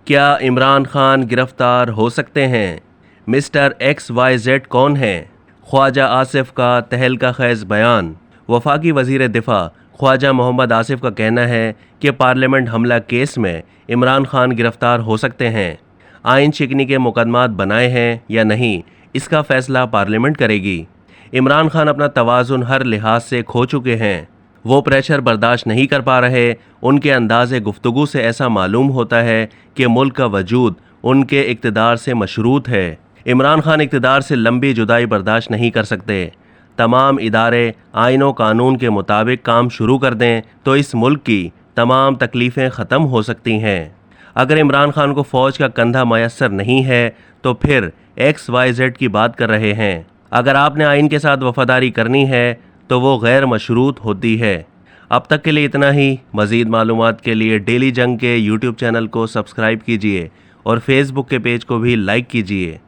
क्या इमरान खान गिरफ्तार हो सकते हैं? मिस्टर XYZ कौन है? ख्वाजा आसिफ का तहलका खैज बयान। वफाकी वज़ीर दिफा ख्वाजा मोहम्मद आसिफ का कहना है कि पार्लियामेंट हमला केस में इमरान खान गिरफ्तार हो सकते हैं। आइन शिकनी के मुकदमात बनाए हैं या नहीं, इसका फैसला पार्लियामेंट करेगी। इमरान खान अपना तवाज़ुन हर लिहाज से खो चुके हैं। वो प्रेशर बर्दाश्त नहीं कर पा रहे। उनके अंदाज़े गुफ्तगू से ऐसा मालूम होता है कि मुल्क का वजूद उनके इक़्तिदार से मशरूत है। इमरान खान इक़्तिदार से लंबी जुदाई बर्दाश्त नहीं कर सकते। तमाम इदारे आइन व कानून के मुताबिक काम शुरू कर दें तो इस मुल्क की तमाम तकलीफ़ें ख़त्म हो सकती हैं। अगर इमरान खान को फ़ौज का कंधा मयस्सर नहीं है तो फिर XYZ की बात कर रहे हैं। अगर आपने आइन के साथ वफ़ादारी करनी है तो वो गैर मशरूत होती है। अब तक के लिए इतना ही। मज़ीद मालूमात के लिए डेली जंग के YouTube चैनल को सब्सक्राइब कीजिए और फेसबुक के पेज को भी लाइक कीजिए।